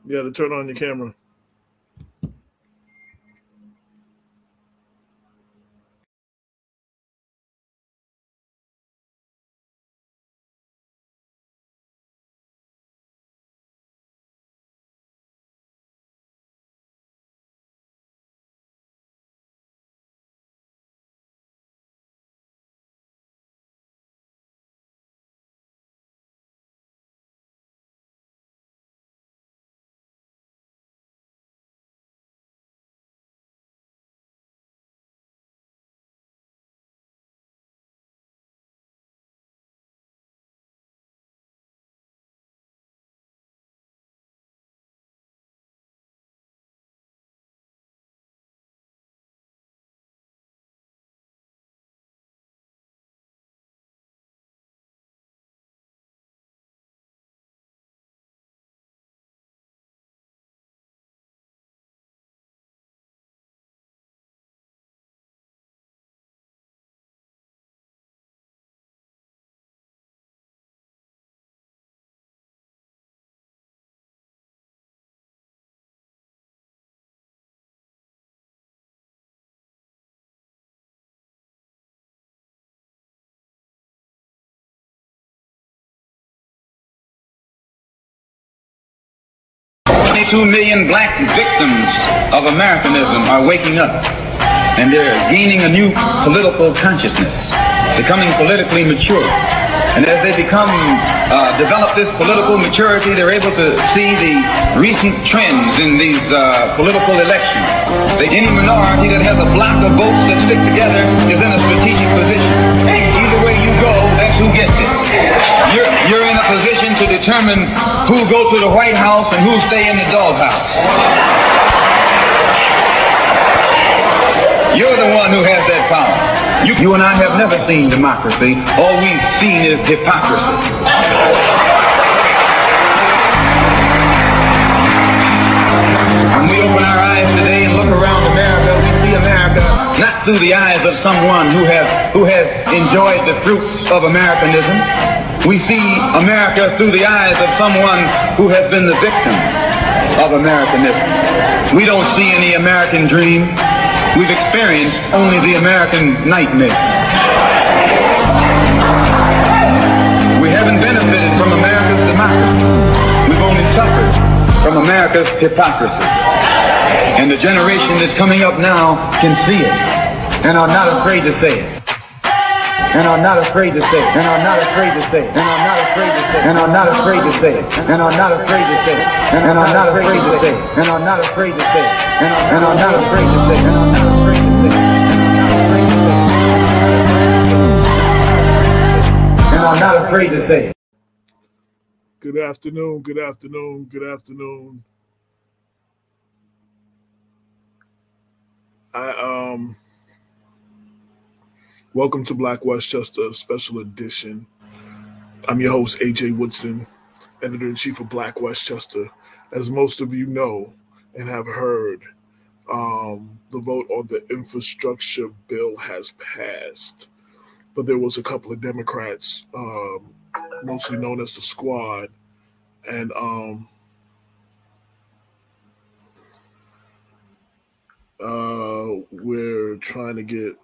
You got to turn on your camera. $22 million black victims of Americanism are waking up, and they're gaining a new political consciousness, becoming politically mature. And as they develop this political maturity, they're able to see the recent trends in these political elections. Any minority that has a block of votes that stick together is in a strategic position. Either way you go, that's who gets it. You're in a position to determine who go to the White House and who stay in the doghouse. You're the one who has that power. You and I have never seen democracy. All we've seen is hypocrisy. When we open our eyes today and look around America, we see America not through the eyes of someone who has enjoyed the fruits of Americanism. We see America through the eyes of someone who has been the victim of Americanism. We don't see any American dream. We've experienced only the American nightmare. We haven't benefited from America's democracy. We've only suffered from America's hypocrisy. And the generation that's coming up now can see it and are not afraid to say it. And are not afraid to say it. And are not afraid to say it. And are not afraid to say it. And are not afraid to say it. And are not afraid to say it. And are not afraid to say it. And are not afraid to say it. And are not afraid to say it. And are not afraid to say it. And are not afraid to say it. Good afternoon. Good afternoon. Good afternoon. Welcome to Black Westchester Special Edition. I'm your host, AJ Woodson, Editor-in-Chief of Black Westchester. As most of you know and have heard, the vote on the infrastructure bill has passed. But there was a couple of Democrats, mostly known as the Squad, and we're trying to get,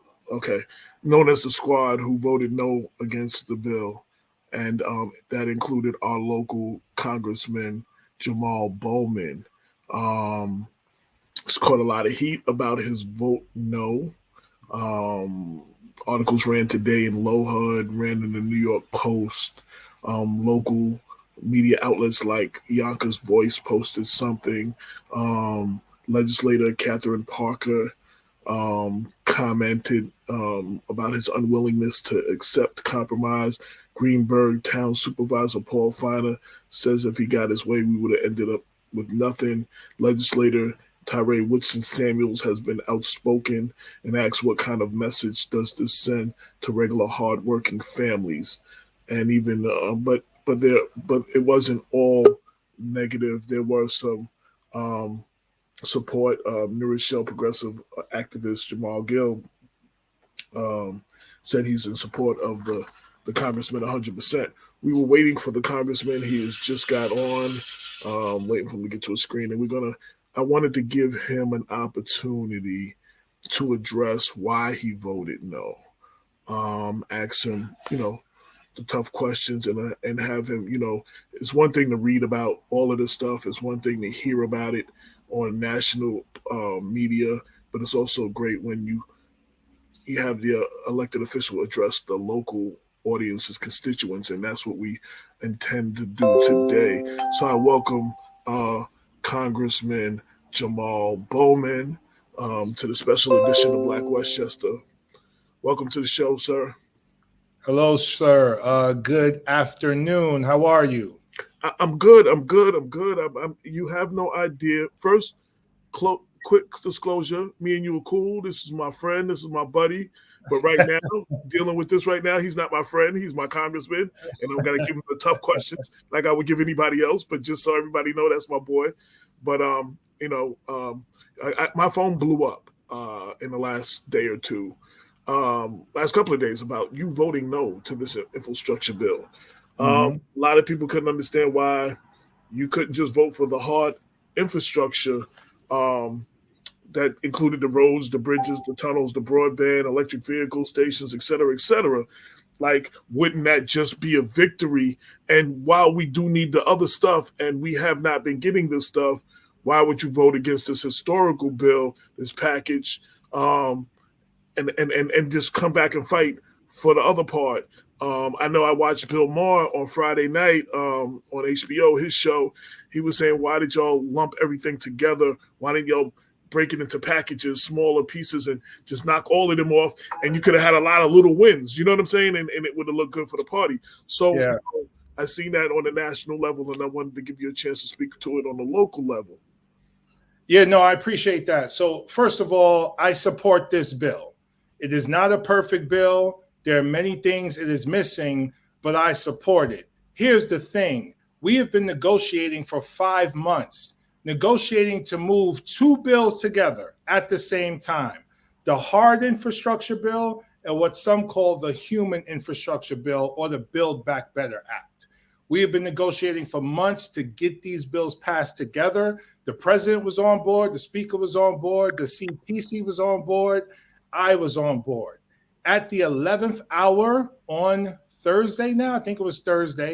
known as the Squad, who voted no against the bill. And that included our local Congressman Jamaal Bowman. It's caught a lot of heat about his vote no. Articles ran today in LoHud, ran in the New York Post. Local media outlets like Yonkers Voice posted something. Legislator Catherine Parker commented about his unwillingness to accept compromise. Greenberg Town Supervisor Paul Feiner says if he got his way, we would have ended up with nothing. Legislator Tyree Woodson Samuels has been outspoken and asked what kind of message does this send to regular hardworking families. And even, but it wasn't all negative. There were some support. New Rochelle progressive activist Jamal Gill said he's in support of the congressman 100%. we were waiting for the congressman. He has just got on, waiting for him to get to a screen, and I wanted to give him an opportunity to address why he voted no. Ask him, the tough questions, and have him, it's one thing to read about all of this stuff. It's one thing to hear about it on national media, but it's also great when you have the elected official address the local audience's constituents, and that's what we intend to do today. So I welcome Congressman Jamaal Bowman to the special edition of Black Westchester. Welcome to the show, sir. Hello, sir. Good afternoon. How are you? I'm good. I'm good. You have no idea. First, quick disclosure: me and you are cool. This is my friend. This is my buddy. But right now, dealing with this right now, he's not my friend. He's my congressman, and I'm gonna give him the tough questions like I would give anybody else. But just so everybody know, that's my boy. But my phone blew up in the last day or two. Last couple of days about you voting no to this infrastructure bill. A lot of people couldn't understand why you couldn't just vote for the hard infrastructure that included the roads, the bridges, the tunnels, the broadband, electric vehicle stations, et cetera, et cetera. Like, wouldn't that just be a victory? And while we do need the other stuff and we have not been getting this stuff, why would you vote against this historical bill, this package, and just come back and fight for the other part? I know I watched Bill Maher on Friday night on HBO, his show. He was saying, why did y'all lump everything together? Why didn't y'all break it into packages, smaller pieces, and just knock all of them off? And you could have had a lot of little wins, you know what I'm saying? And it would have looked good for the party. So yeah. I seen that on the national level, and I wanted to give you a chance to speak to it on the local level. Yeah, no, I appreciate that. So first of all, I support this bill. It is not a perfect bill. There are many things it is missing, but I support it. Here's the thing. We have been negotiating for 5 months, negotiating to move two bills together at the same time. The hard infrastructure bill and what some call the human infrastructure bill, or the Build Back Better Act. We have been negotiating for months to get these bills passed together. The president was on board. The speaker was on board. The CPC was on board. I was on board. At the 11th hour on Thursday now, I think it was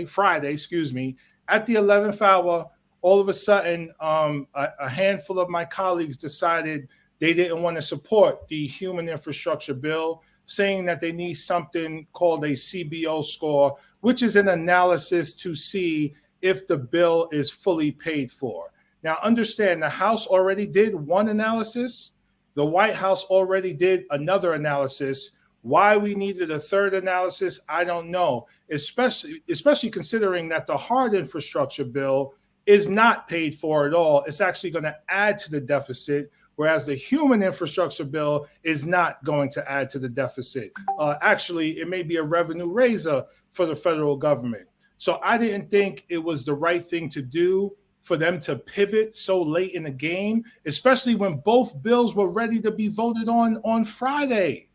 Friday, excuse me. At the 11th hour, all of a sudden, a handful of my colleagues decided they didn't want to support the human infrastructure bill, saying that they need something called a CBO score, which is an analysis to see if the bill is fully paid for. Now, understand, the House already did one analysis. The White House already did another analysis. Why we needed a third analysis, I don't know, especially considering that the hard infrastructure bill is not paid for at all. It's actually going to add to the deficit, whereas the human infrastructure bill is not going to add to the deficit. Actually, it may be a revenue raiser for the federal government. So I didn't think it was the right thing to do for them to pivot so late in the game, especially when both bills were ready to be voted on Friday.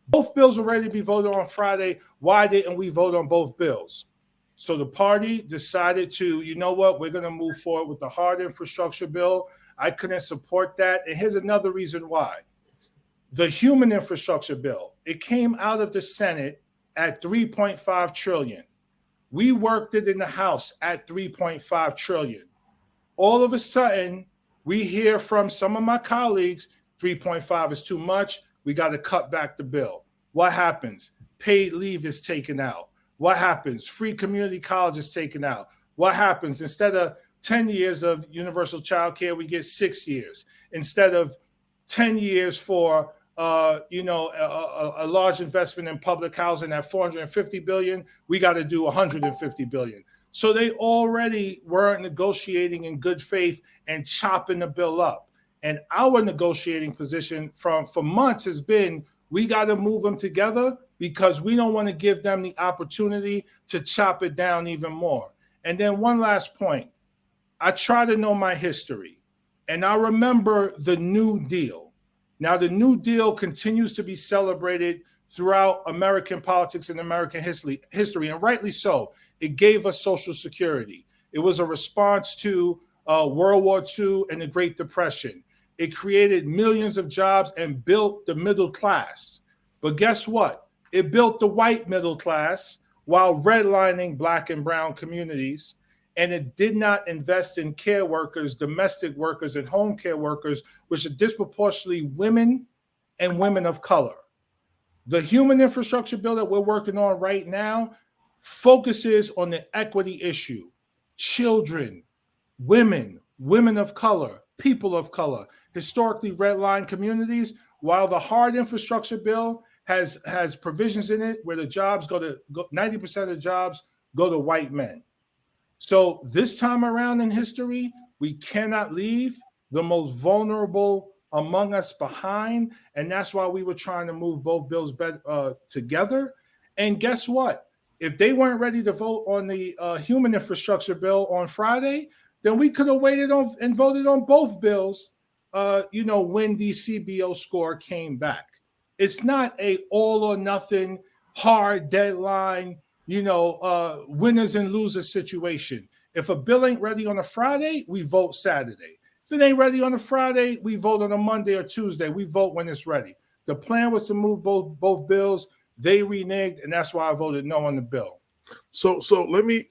Both bills were ready to be voted on Friday. Why didn't we vote on both bills? So the party decided to, you know what, we're going to move forward with the hard infrastructure bill. I couldn't support that. And here's another reason why. The human infrastructure bill, it came out of the Senate at $3.5 trillion. We worked it in the House at $3.5 trillion. All of a sudden, we hear from some of my colleagues, 3.5 is too much. We got to cut back the bill. What happens? Paid leave is taken out. What happens? Free community college is taken out. What happens? Instead of 10 years of universal child care, we get 6 years. Instead of 10 years for a large investment in public housing at $450 billion, we got to do $150 billion. So they already weren't negotiating in good faith and chopping the bill up. And our negotiating position for months has been, we got to move them together because we don't want to give them the opportunity to chop it down even more. And then one last point. I try to know my history, and I remember the New Deal. Now, the New Deal continues to be celebrated throughout American politics and American history, and rightly so. It gave us Social Security. It was a response to World War II and the Great Depression. It created millions of jobs and built the middle class. But guess what? It built the white middle class while redlining Black and brown communities. And it did not invest in care workers, domestic workers, and home care workers, which are disproportionately women and women of color. The human infrastructure bill that we're working on right now focuses on the equity issue. Children, women, women of color, people of color, historically redlined communities, while the hard infrastructure bill has provisions in it where the jobs 90% of the jobs go to white men. So this time around in history, we cannot leave the most vulnerable among us behind. And that's why we were trying to move both bills together. And guess what? If they weren't ready to vote on the human infrastructure bill on Friday, then we could have waited on and voted on both bills, when the CBO score came back. It's not a all or nothing hard deadline, winners and losers situation. If a bill ain't ready on a Friday, we vote Saturday. If it ain't ready on a Friday, we vote on a Monday or Tuesday. We vote when it's ready. The plan was to move both bills. They reneged, and that's why I voted no on the bill. So let me.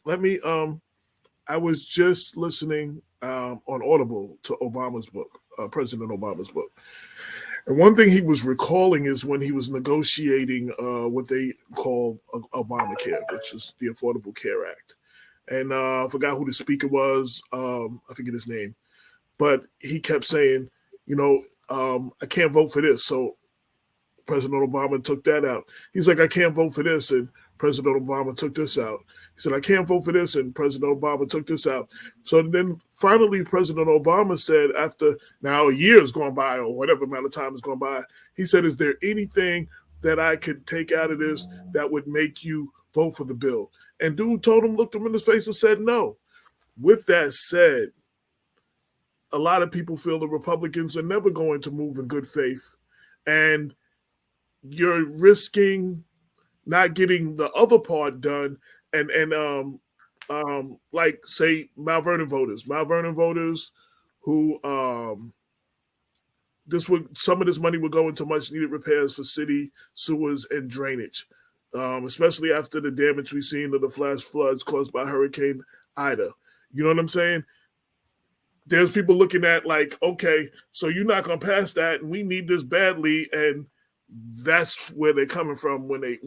I was just listening on Audible to Obama's book, President Obama's book. And one thing he was recalling is when he was negotiating what they call Obamacare, which is the Affordable Care Act. And I forgot who the speaker was. I forget his name. But he kept saying, I can't vote for this. So President Obama took that out. He's like, I can't vote for this. And President Obama took this out. He said, I can't vote for this. And President Obama took this out. So then finally, President Obama said, after now a year has gone by or whatever amount of time has gone by, he said, is there anything that I could take out of this that would make you vote for the bill? And dude looked him in his face and said, no. With that said, a lot of people feel the Republicans are never going to move in good faith. And you're risking not getting the other part done. And like say Mount Vernon voters who some of this money would go into much needed repairs for city sewers and drainage, especially after the damage we've seen of the flash floods caused by Hurricane Ida. You know what I'm saying? There's people looking at like, okay, so you're not going to pass that, and we need this badly, and that's where they're coming from when they.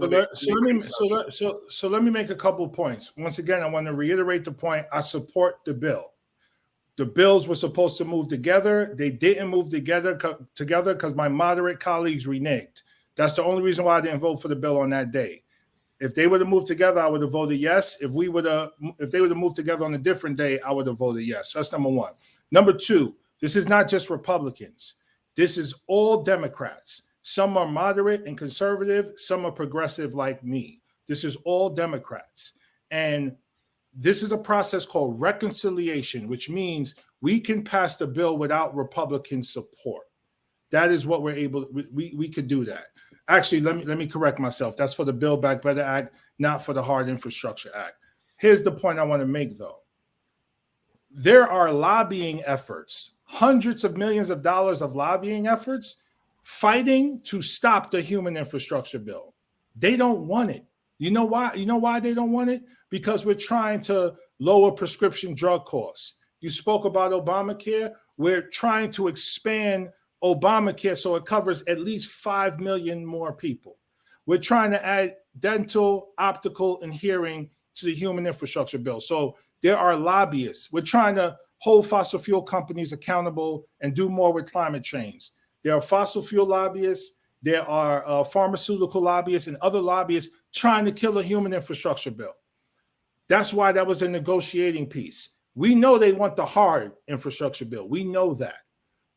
So let me make a couple of points. Once again, I want to reiterate the point. I support the bill. The bills were supposed to move together. They didn't move together because my moderate colleagues reneged. That's the only reason why I didn't vote for the bill on that day. If they would have moved together, I would have voted yes. If they would have moved together on a different day, I would have voted yes. So that's number one. Number two, this is not just Republicans. This is all Democrats. Some are moderate and conservative. Some are progressive like me. This is all Democrats. And this is a process called reconciliation, which means we can pass the bill without Republican support. That is what we're able to, we could do that. Actually, let me correct myself. That's for the Build Back Better Act, not for the Hard Infrastructure Act. Here's the point I want to make, though. There are lobbying efforts, hundreds of millions of dollars of lobbying efforts fighting to stop the human infrastructure bill. They don't want it. You know why? You know why they don't want it? Because we're trying to lower prescription drug costs. You spoke about Obamacare. We're trying to expand Obamacare so it covers at least 5 million more people. We're trying to add dental, optical, and hearing to the human infrastructure bill. So there are lobbyists. We're trying to hold fossil fuel companies accountable and do more with climate change. There are fossil fuel lobbyists. There are pharmaceutical lobbyists and other lobbyists trying to kill a human infrastructure bill. That's why that was a negotiating piece. We know they want the hard infrastructure bill. We know that.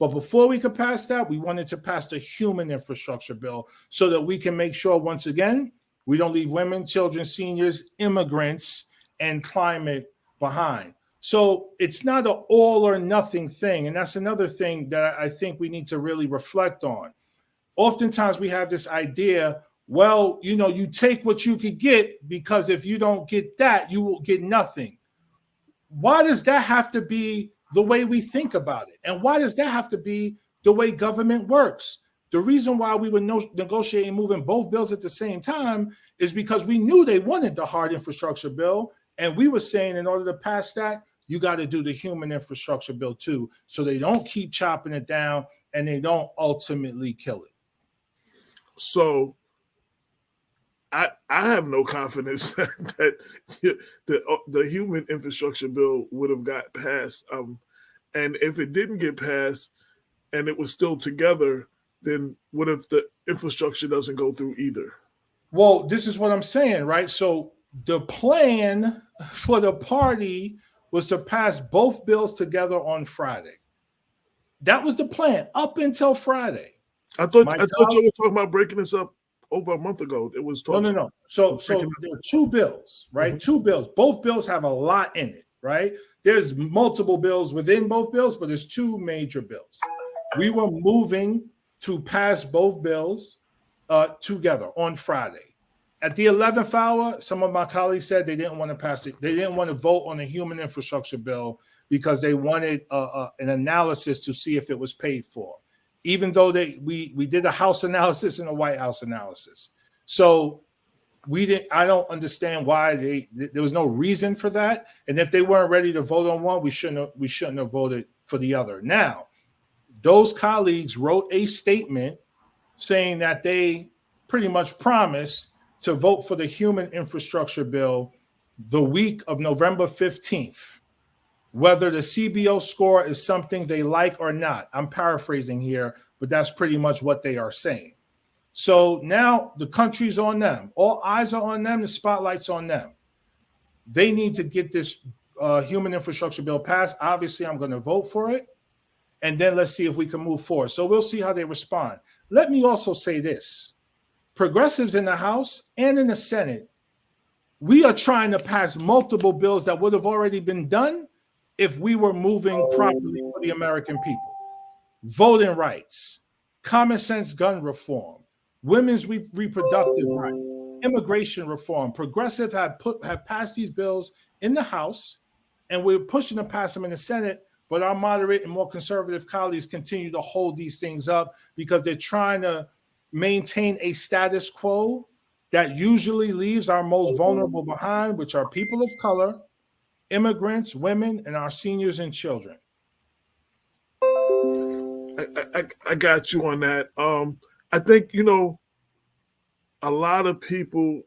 But before we could pass that, we wanted to pass the human infrastructure bill so that we can make sure, once again, we don't leave women, children, seniors, immigrants, and climate behind. So it's not an all or nothing thing. And that's another thing that I think we need to really reflect on. Oftentimes we have this idea Well, you take what you could get, because if you don't get that, you will get nothing. Why does that have to be the way we think about it? And why does that have to be the way government works? The reason why we were negotiating moving both bills at the same time is because we knew they wanted the hard infrastructure bill. And we were saying, in order to pass that, you got to do the human infrastructure bill too, so they don't keep chopping it down and they don't ultimately kill it. So I have no confidence that the human infrastructure bill would have got passed. And if it didn't get passed and it was still together, then what if the infrastructure doesn't go through either? Well, this is what I'm saying, right? So the plan for the party was to pass both bills together on Friday. That was the plan up until Friday. I thought you were talking about breaking this up over a month ago. It was no. So there are two bills, right? Mm-hmm. Two bills. Both bills have a lot in it, right? There's multiple bills within both bills, but there's two major bills. We were moving to pass both bills together on Friday. At the 11th hour, some of my colleagues said they didn't want to pass it. They didn't want to vote on the human infrastructure bill because they wanted an analysis to see if it was paid for, even though we did a House analysis and a White House analysis. So I don't understand why there was no reason for that. And if they weren't ready to vote on one, we shouldn't have voted for the other. Now, those colleagues wrote a statement saying that they pretty much promised to vote for the human infrastructure bill the week of November 15th, whether the CBO score is something they like or not. I'm paraphrasing here, but that's pretty much what they are saying. So now the country's on them. All eyes are on them. The spotlight's on them. They need to get this human infrastructure bill passed. Obviously, I'm going to vote for it. And then let's see if we can move forward. So we'll see how they respond. Let me also say this. Progressives in the House and in the Senate, we are trying to pass multiple bills that would have already been done if we were moving properly for the American people. Voting rights, common sense gun reform, women's reproductive rights, immigration reform. Progressives have passed these bills in the House, and we're pushing to pass them in the Senate. But our moderate and more conservative colleagues continue to hold these things up because they're trying to maintain a status quo that usually leaves our most vulnerable behind, which are people of color, immigrants, women, and our seniors and children. I got you on that. I think, a lot of people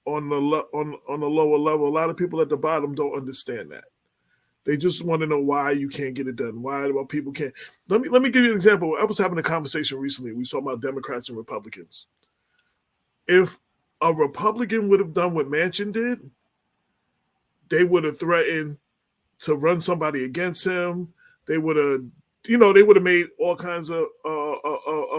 on the lower level, a lot of people at the bottom don't understand that. They just want to know why you can't get it done. Why people can't. Let me give you an example. I was having a conversation recently. We saw about Democrats and Republicans. If a Republican would have done what Manchin did, they would have threatened to run somebody against him. They would have, made all kinds of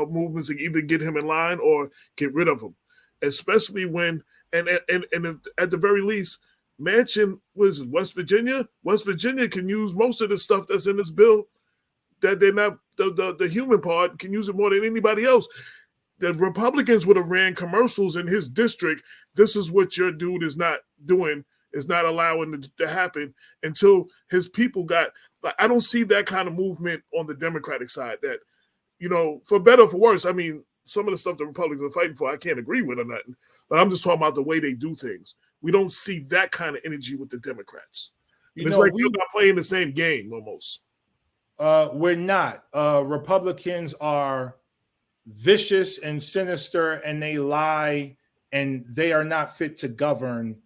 movements to either get him in line or get rid of him. Especially when, and if, at the very least, Manchin was West Virginia. West Virginia can use most of the stuff that's in this bill that they're not, the human part can use it more than anybody else. The Republicans would have ran commercials in his district. This is what your dude is not doing, is not allowing it to happen until his people got, I don't see that kind of movement on the Democratic side that, for better or for worse, I mean, some of the stuff the Republicans are fighting for, I can't agree with or nothing, but I'm just talking about the way they do things. We don't see that kind of energy with the Democrats. It's like we're not playing the same game almost. We're not. Republicans are vicious and sinister, and they lie, and they are not fit to govern,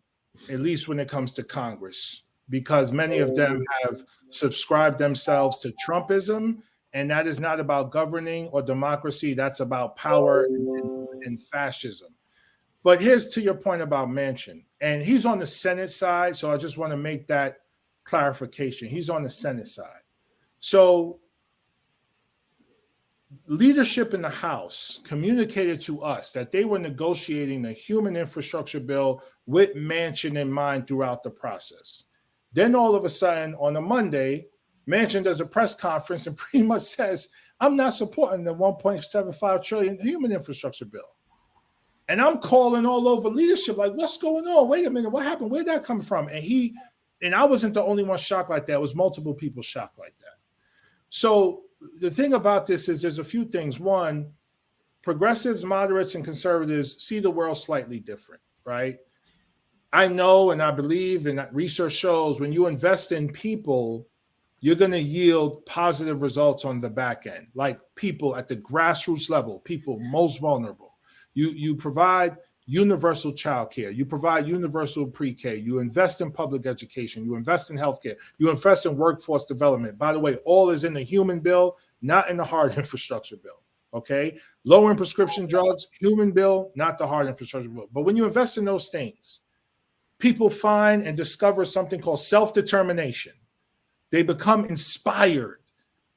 at least when it comes to Congress, because many of them have subscribed themselves to Trumpism, and that is not about governing or democracy. That's about power and fascism. But here's to your point about Manchin, and he's on the Senate side, so I just want to make that clarification. He's on the Senate side. So leadership in the House communicated to us that they were negotiating the human infrastructure bill with Manchin in mind throughout the process. Then all of a sudden on a Monday, Manchin does a press conference and pretty much says, I'm not supporting the $1.75 trillion human infrastructure bill. And I'm calling all over leadership, like, what's going on? Wait a minute, what happened? Where'd that come from? And I wasn't the only one shocked like that. It was multiple people shocked like that. So the thing about this is there's a few things. One, progressives, moderates, and conservatives see the world slightly different, right? I know and I believe, and research shows, when you invest in people, you're going to yield positive results on the back end, like people at the grassroots level, people most vulnerable. You provide universal childcare. You provide universal pre-K. You invest in public education. You invest in healthcare. You invest in workforce development. By the way, all is in the human bill, not in the hard infrastructure bill. Okay? Lowering prescription drugs, human bill, not the hard infrastructure bill. But when you invest in those things, people find and discover something called self-determination. They become inspired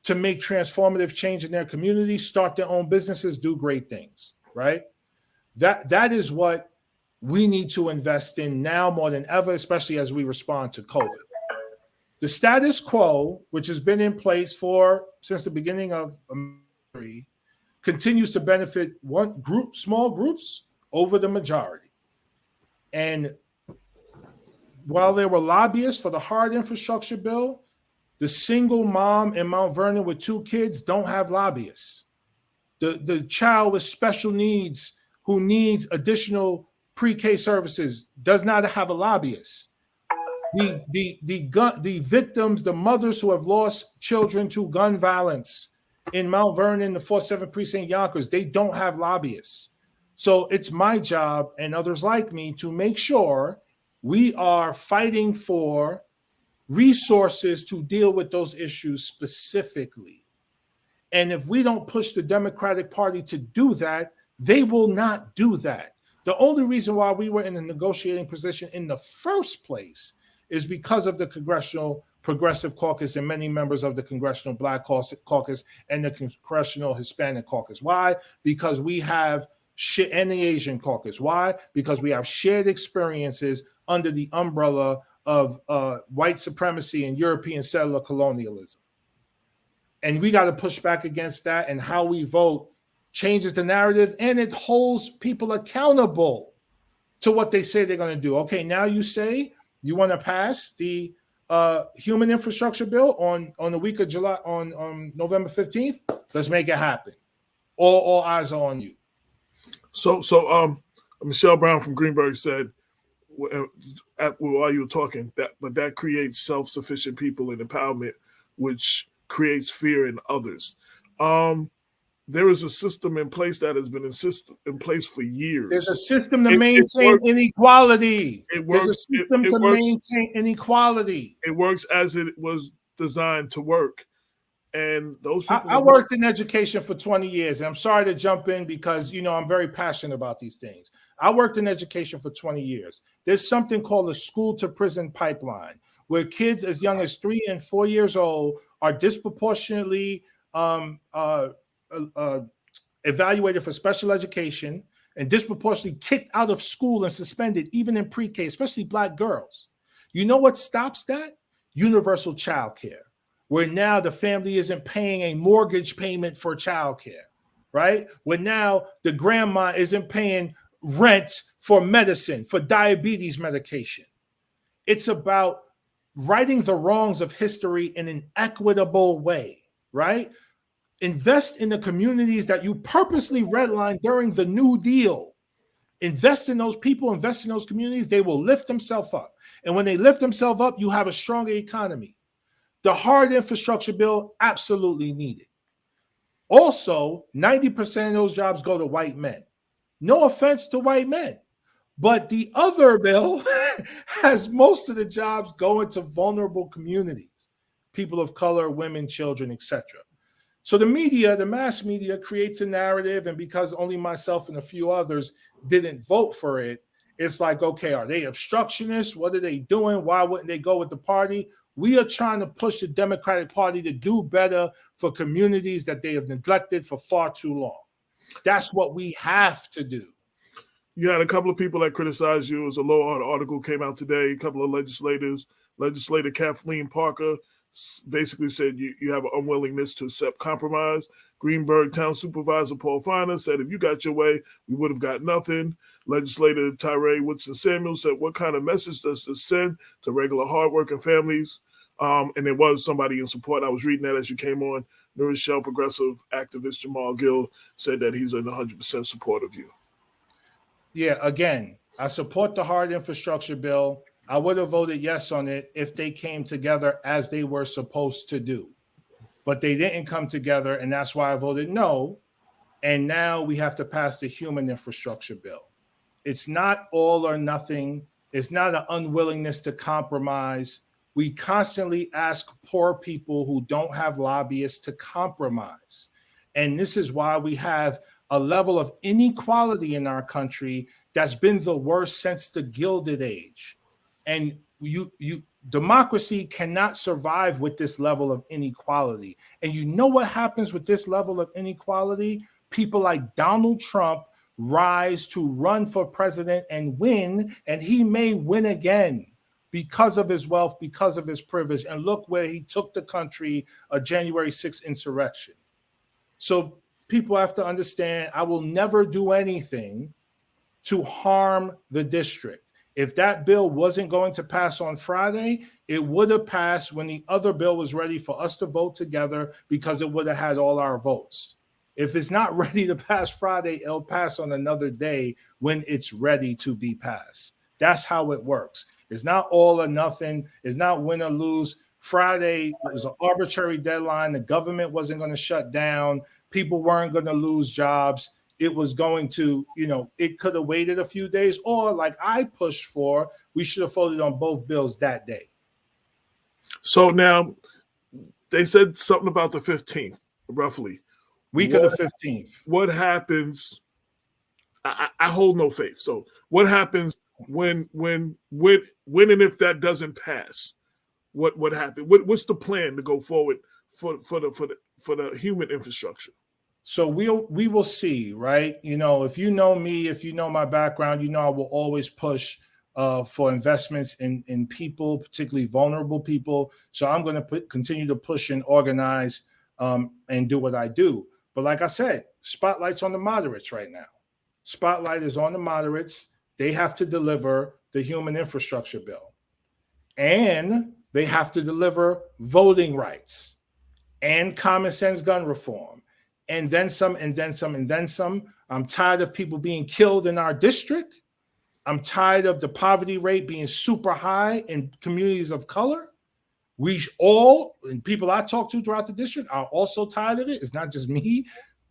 to make transformative change in their community, start their own businesses, do great things, right? That is what we need to invest in now more than ever, especially as we respond to COVID. The status quo, which has been in place since the beginning of America, continues to benefit small groups over the majority. And while there were lobbyists for the hard infrastructure bill, the single mom in Mount Vernon with 2 kids don't have lobbyists. The child with special needs who needs additional pre-K services does not have a lobbyist. The victims, the mothers who have lost children to gun violence in Mount Vernon, the 47th Precinct, Yonkers, they don't have lobbyists. So it's my job and others like me to make sure we are fighting for resources to deal with those issues specifically. And if we don't push the Democratic Party to do that, they will not do that. The only reason why we were in a negotiating position in the first place is because of the Congressional Progressive Caucus and many members of the Congressional Black Caucus and the Congressional Hispanic Caucus. Why? Because we have and the Asian Caucus. Why? Because we have shared experiences under the umbrella of white supremacy and European settler colonialism. And we got to push back against that, and how we vote changes the narrative, and it holds people accountable to what they say they're going to do. Okay, now you say you want to pass the human infrastructure bill on the week of July, on November 15th. Let's make it happen. All eyes are on you. So Michelle Brown from Greenberg said, while you were talking, that creates self-sufficient people and empowerment, which creates fear in others. There is a system in place that has been in place for years. There's a system to maintain inequality. There's a system to maintain inequality. It works as it was designed to work. And those people. I worked in education for 20 years. And I'm sorry to jump in because, I'm very passionate about these things. I worked in education for 20 years. There's something called a school to prison pipeline, where kids as young as 3 and 4 years old are disproportionately evaluated for special education and disproportionately kicked out of school and suspended, even in pre-K, especially Black girls. You know what stops that? Universal child care, where now the family isn't paying a mortgage payment for child care, right? Where now the grandma isn't paying rent for medicine, for diabetes medication. It's about righting the wrongs of history in an equitable way, right? Invest in the communities that you purposely redlined during the New Deal. Invest in those people, invest in those communities. They will lift themselves up. And when they lift themselves up, you have a stronger economy. The hard infrastructure bill, absolutely needed. Also, 90% of those jobs go to white men. No offense to white men, but the other bill has most of the jobs going to vulnerable communities, people of color, women, children, etc. So the media, the mass media, creates a narrative, and because only myself and a few others didn't vote for it, it's like, okay, are they obstructionists? What are they doing? Why wouldn't they go with the party? We are trying to push the Democratic Party to do better for communities that they have neglected for far too long. That's what we have to do. You had a couple of people that criticized you. It was a Law article came out today. A couple of legislators Legislator Kathleen Parker basically said you have an unwillingness to accept compromise. Greenberg Town Supervisor Paul Finer said, if you got your way, we would have got nothing. Legislator Tyree Woodson Samuel said, what kind of message does this send to regular hardworking families? And there was somebody in support. I was reading that as you came on. New Rochelle progressive activist Jamal Gill said that he's in 100% support of you. Yeah, again, I support the hard infrastructure bill. I would have voted yes on it if they came together as they were supposed to do. But they didn't come together, and that's why I voted no. And now we have to pass the human infrastructure bill. It's not all or nothing. It's not an unwillingness to compromise. We constantly ask poor people who don't have lobbyists to compromise. And this is why we have a level of inequality in our country that's been the worst since the Gilded Age. And democracy cannot survive with this level of inequality. And you know what happens with this level of inequality? People like Donald Trump rise to run for president and win, and he may win again because of his wealth, because of his privilege. And look where he took the country, a January 6th insurrection. So people have to understand, I will never do anything to harm the district. If that bill wasn't going to pass on Friday, it would have passed when the other bill was ready for us to vote together because it would have had all our votes. If it's not ready to pass Friday, it'll pass on another day when it's ready to be passed. That's how it works. It's not all or nothing. It's not win or lose. Friday was an arbitrary deadline. The government wasn't going to shut down. People weren't going to lose jobs. It was going to, it could have waited a few days, or like I pushed for, we should have voted on both bills that day. So now they said something about the 15th, roughly. Week of the 15th. What happens? I hold no faith. So what happens when and if that doesn't pass? What happened? What's the plan to go forward for the human infrastructure? So we will see, right? If you know me, if you know my background, I will always push for investments in people, particularly vulnerable people. So I'm going to continue to push and organize and do what I do. But like I said, spotlight's on the moderates right now. Spotlight is on the moderates. They have to deliver the human infrastructure bill. And they have to deliver voting rights and common sense gun reform. And then some, and then some, and then some. I'm tired of people being killed in our district. I'm tired of the poverty rate being super high in communities of color. We all, and people I talk to throughout the district, are also tired of it. It's not just me.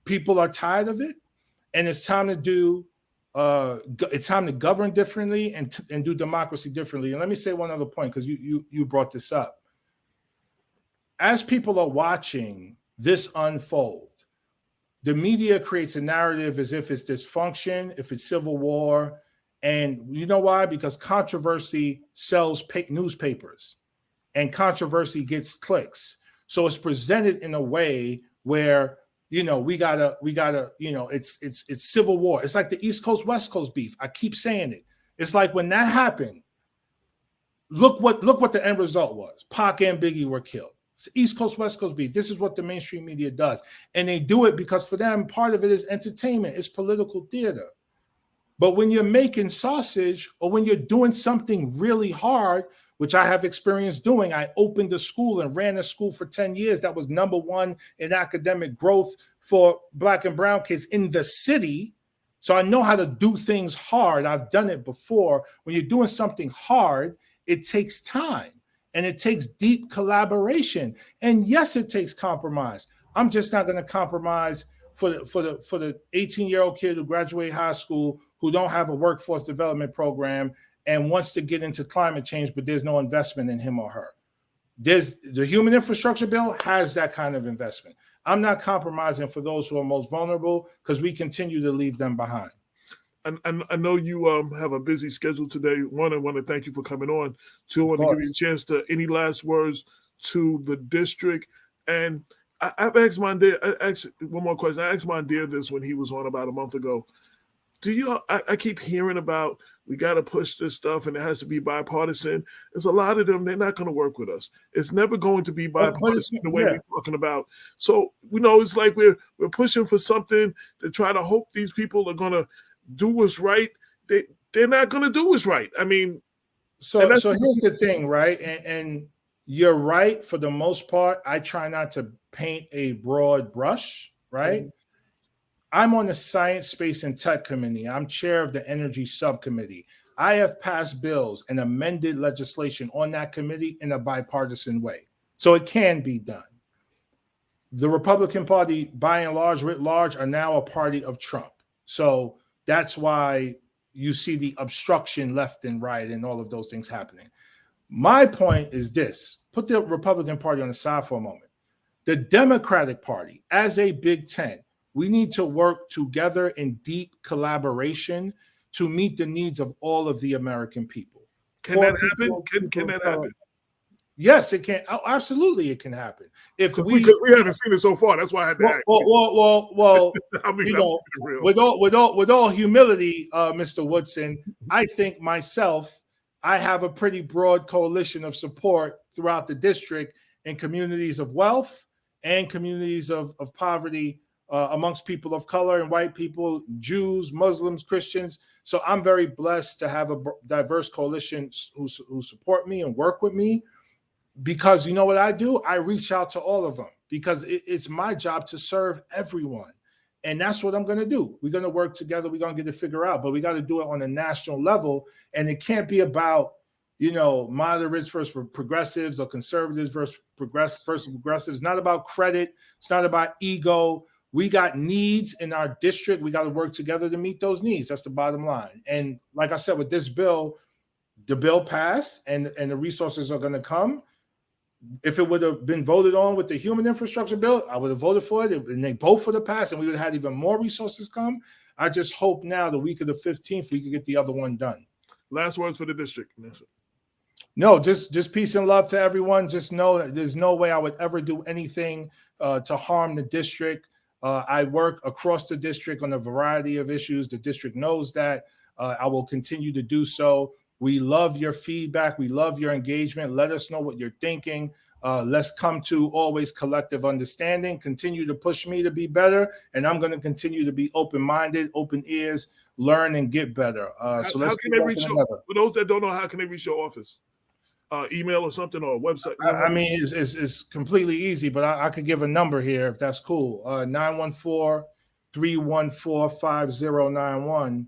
People are tired of it. And it's time to govern differently and do democracy differently. And let me say one other point, because you brought this up. As people are watching this unfold, the media creates a narrative as if it's dysfunction, if it's civil war. And you know why? Because controversy sells newspapers and controversy gets clicks. So it's presented in a way where, we gotta, it's civil war. It's like the East Coast, West Coast beef. I keep saying it. It's like when that happened, look what the end result was. Pac and Biggie were killed. It's East Coast, West Coast beef. This is what the mainstream media does. And they do it because for them, part of it is entertainment. It's political theater. But when you're making sausage or when you're doing something really hard, which I have experience doing, I opened a school and ran a school for 10 years that was #1 in academic growth for Black and brown kids in the city. So I know how to do things hard. I've done it before. When you're doing something hard, it takes time. And it takes deep collaboration. And yes, it takes compromise. I'm just not going to compromise for the 18-year-old kid who graduated high school, who don't have a workforce development program and wants to get into climate change, but there's no investment in him or her. The human infrastructure bill has that kind of investment. I'm not compromising for those who are most vulnerable because we continue to leave them behind. And I know you have a busy schedule today. One, I want to thank you for coming on. Two, I want to give you a chance to any last words to the district. And I've asked one more question. I asked Mondir this when he was on about a month ago. I keep hearing about we got to push this stuff and it has to be bipartisan. There's a lot of them, they're not going to work with us. It's never going to be bipartisan the way we're talking about. So, it's like we're pushing for something to try to hope these people are going to do what's right. They're not going to do what's right. I mean, so here's the thing, right? And you're right for the most part. I try not to paint a broad brush, right? Mm-hmm. I'm on the Science, Space, and Tech Committee. I'm chair of the Energy Subcommittee. I have passed bills and amended legislation on that committee in a bipartisan way. So it can be done. The Republican Party, by and large, writ large, are now a party of Trump. So that's why you see the obstruction left and right and all of those things happening. My point is this. Put the Republican Party on the side for a moment. The Democratic Party, as a Big Tent, we need to work together in deep collaboration to meet the needs of all of the American people. Can that happen? Can that happen? Yes, it can. Oh, absolutely, it can happen. Because we haven't seen it so far. That's why I had to ask. Well I mean, with all humility, Mr. Woodson, I think myself, I have a pretty broad coalition of support throughout the district in communities of wealth and communities of poverty. Amongst people of color and white people, Jews, Muslims, Christians. So I'm very blessed to have a diverse coalition who support me and work with me, because you know what I do? I reach out to all of them because it's my job to serve everyone. And that's what I'm going to do. We're going to work together. We're going to get it figured out, but we got to do it on a national level. And it can't be about, moderates versus progressives or conservatives versus progressives. It's not about credit. It's not about ego. We got needs in our district. We got to work together to meet those needs. That's the bottom line. And like I said, with this bill, the bill passed and the resources are going to come. If it would have been voted on with the human infrastructure bill, I would have voted for it. And they both would have passed and we would have had even more resources come. I just hope now the week of the 15th, we could get the other one done. Last words for the district. No, just peace and love to everyone. Just know that there's no way I would ever do anything to harm the district. I work across the district on a variety of issues. The district knows that. I will continue to do so. We love your feedback. We love your engagement. Let us know what you're thinking. Let's come to always collective understanding. Continue to push me to be better. And I'm going to continue to be open-minded, open ears, learn and get better. So let's how can they reach for those that don't know, how can they reach your office? Email or something, or a website? I mean, it's completely easy, but I could give a number here if that's cool. 914-314-5091.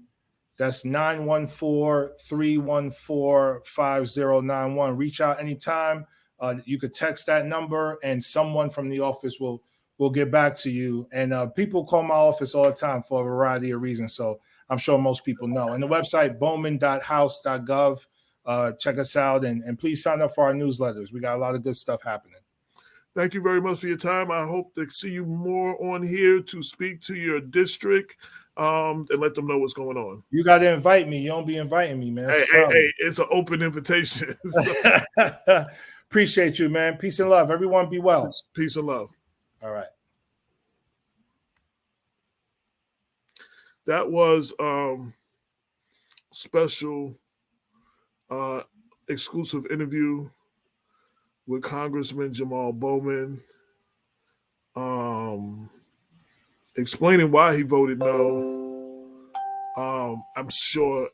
That's 914-314-5091. Reach out anytime. You could text that number, and someone from the office will get back to you. And people call my office all the time for a variety of reasons, so I'm sure most people know. And the website, bowman.house.gov. Check us out and please sign up for our newsletters. We got a lot of good stuff happening. Thank you very much for your time. I hope to see you more on here to speak to your district and let them know what's going on. You got to invite me. You don't be inviting me, man. Hey, it's an open invitation. Appreciate you, man. Peace and love. Everyone be well. Peace and love. All right. That was special exclusive interview with Congressman Jamaal Bowman, explaining why he voted no. I'm sure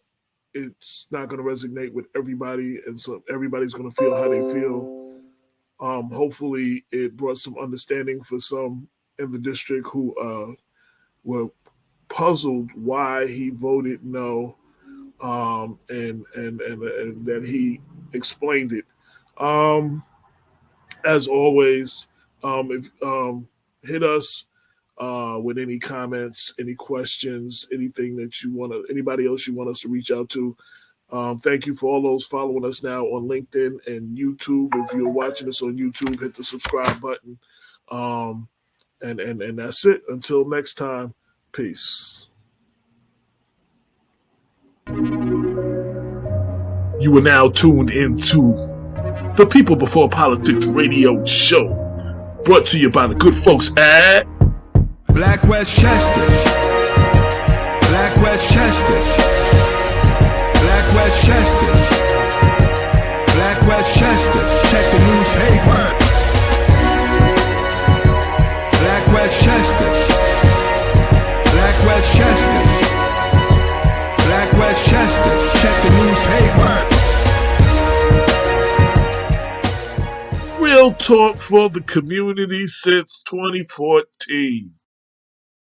it's not going to resonate with everybody, and so everybody's going to feel how they feel. Hopefully it brought some understanding for some in the district who were puzzled why he voted no. And that he explained it. As always, if hit us with any comments, any questions, anything that anybody else you want us to reach out to. Thank you for all those following us now on LinkedIn and YouTube. If you're watching us on YouTube, hit the subscribe button. And that's it. Until next time, peace. You are now tuned into the People Before Politics radio show, brought to you by the good folks at Black Westchester. Black Westchester. Westchester. Black Westchester. Black Westchester. Check the newspaper. Black Westchester. Black Westchester. Black Westchester. Check the newspaper. Real talk for the community since 2014.